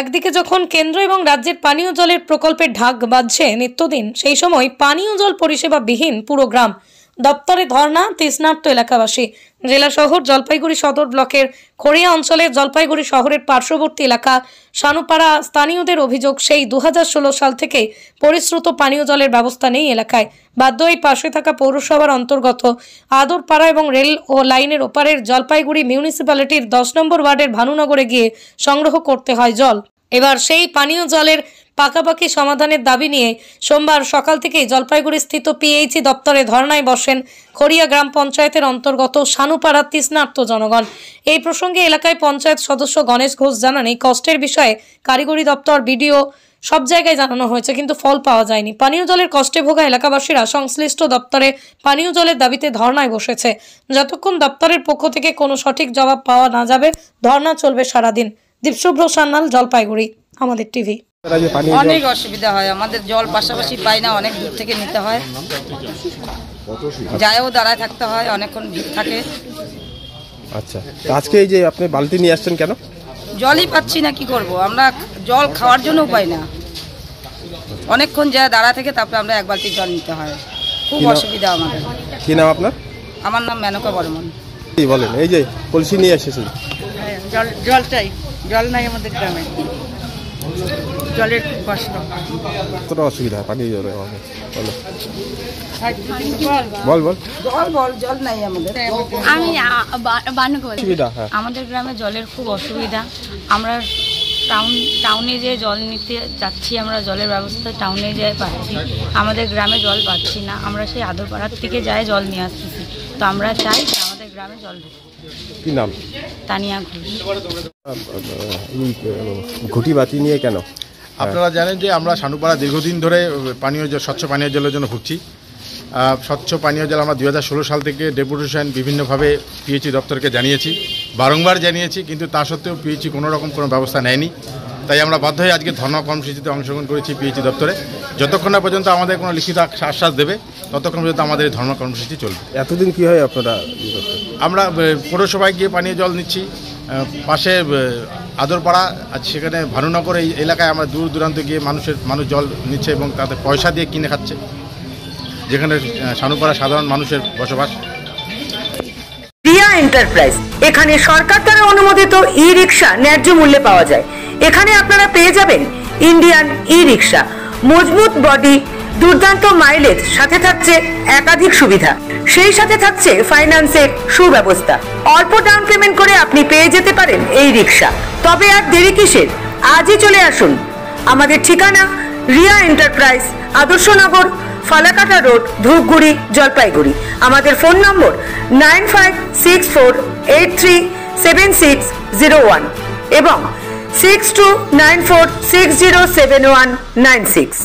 একদিকে যখন কেন্দ্র এবং রাজ্যের পানীয় জলের প্রকল্পের ঢাক বাজছে নিত্যদিন, সেই সময় পানীয় জল পরিষেবা বিহীন পুরো গ্রাম। দপ্তরে ধর্ণা তৃষ্ণার্ত এলাকাবাসী। জেলা শহর জলপাইগুড়ি সদর ব্লকের খড়িয়া অঞ্চলের জলপাইগুড়ি শহরের পার্শ্ববর্তী এলাকা সানুপাড়া স্থানীয়দের অভিযোগ, সেই 2016 সাল থেকে পরিশ্রুত পানীয় জলের ব্যবস্থা নেই এলাকায়। বাধ্য এই পাশে থাকা পৌরসভার অন্তর্গত আদরপাড়া এবং রেল ও লাইনের ওপারের জলপাইগুড়ি মিউনিসিপ্যালিটির 10 নম্বর ওয়ার্ডের ভানুনগরে গিয়ে সংগ্রহ করতে হয় জল। এবার সেই পানীয় জলের পাকাপাকি সমাধানের দাবি নিয়ে সোমবার সকাল থেকেই জলপাইগুড়ি স্থিত পিএইচই দপ্তরে ধর্নায় বসেন খড়িয়া গ্রাম পঞ্চায়েতের অন্তর্গত সানুপাড়ার তৃষ্ণার্ত জনগণ। এই প্রসঙ্গে এলাকায় পঞ্চায়েত সদস্য গণেশ ঘোষ জানান, এই কষ্টের বিষয়ে কারিগরি দপ্তর, বিডিও সব জায়গায় জানানো হয়েছে, কিন্তু ফল পাওয়া যায়নি। পানীয় জলের কষ্টে ভোগা এলাকাবাসীরা সংশ্লিষ্ট দপ্তরে পানীয় জলের দাবিতে ধর্নায় বসেছে। যতক্ষণ দপ্তরের পক্ষ থেকে কোনো সঠিক জবাব পাওয়া না যাবে, ধর্না চলবে সারাদিন। দীপশুভ্র সান্যাল, জলপাইগুড়ি, আমাদের টিভি। অনেক অসুবিধা হয় আমাদের, জল পাশাপাশি পাই না, অনেক দূর থেকে নিতে হয়, যায়ও দাঁড়ায় থাকতে হয়, অনেকক্ষণ ভিড় থাকে। আচ্ছা, আজকে এই যে আপনি বালতি নিয়ে আসছেন কেন? জলই পাচ্ছি না, কি করব, আমরা জল খাওয়ার জন্যও পাই না, অনেকক্ষণ যায় দাঁড়া থেকে, তারপরে আমরা এক বালতি জল নিতে হয়, খুব অসুবিধা আমাদের। কি নাম আপনার? আমার নাম মেনকা বর্মন। কি বলেন, এই যে কলসি নিয়ে এসেছেন? জল চাই, জল নাই আমাদের গ্রামে, জলের খুব কষ্ট। কতটা অসুবিধা পানি জলের? বল বল বল। জল নাই আমাদের। আমি আমাদের গ্রামে জলের খুব অসুবিধা। আমরা টাউনে যে জল নিতে যাচ্ছি, আমরা জলের ব্যবস্থা টাউনে যেয়ে পাচ্ছি, আমাদের গ্রামে জল পাচ্ছি না। আমরা সেই আদরপাড়ার থেকে যাই জল নিয়ে আসতেছি, তো আমরা চাই যে আমাদের গ্রামে জল ঢুকে। কি নাম? তানিয়া ঘোষ। ঘুটি বাতি নিয়ে কেন? আপনারা জানেন যে আমরা সানুপাড়া দীর্ঘদিন ধরে পানীয় জল, স্বচ্ছ পানীয় জলের জন্য ভুগছি। স্বচ্ছ পানীয় জল আমরা 2016 সাল থেকে ডেপুটেশন বিভিন্নভাবে পিএইচই দপ্তরকে জানিয়েছি, বারংবার জানিয়েছি, কিন্তু তা সত্ত্বেও পিএইচই কোনো রকম কোনো ব্যবস্থা নেয়নি। তাই আমরা বাধ্য হয়ে আজকে ধর্ণা কর্মসূচিতে অংশগ্রহণ করেছি পিএইচই দপ্তরে। যতক্ষণ না পর্যন্ত আমাদের কোনো লিখিত আশ্বাস দেবে, ততক্ষণ পর্যন্ত আমাদের এই ধর্ণা কর্মসূচি চলবে। এতদিন কি হয় আপনারা? আমরা পৌরসভায় গিয়ে পানীয় জল নিচ্ছি, পাশে আদরপাড়া, আজ সেখানে ভানুনগর এই এলাকায় আমরা দূর দূরান্ত গিয়ে মানুষ জল নিচ্ছে এবং তাদের পয়সা দিয়ে কিনে খাচ্ছে, যেখানে সানুপাড়া সাধারণ মানুষের বসবাস। রিয়া এন্টারপ্রাইজ, এখানে সরকার দ্বারা অনুমোদিত ই রিক্সা ন্যায্য মূল্যে পাওয়া যায়। এখানে আপনারা পেয়ে যাবেন ইন্ডিয়ান ই রিক্সা, মজবুত বডি, দুর্দান্ত মাইলেজ, সাথে থাকছে একাধিক সুবিধা, সেই সাথে থাকছে ফাইন্যান্সের সুব্যবস্থা। অল্প ডাউন পেমেন্ট করে আপনি পেয়ে যেতে পারেন এই রিক্সা। তবে আর দেরি কিসের, আজই চলে আসুন। আমাদের ঠিকানা রিয়া এন্টারপ্রাইজ, আদর্শনগর, ফালাকাটা রোড, ধূপগুড়ি, জলপাইগুড়ি। আমাদের ফোন নম্বর 9564837601 এবং 6294607196।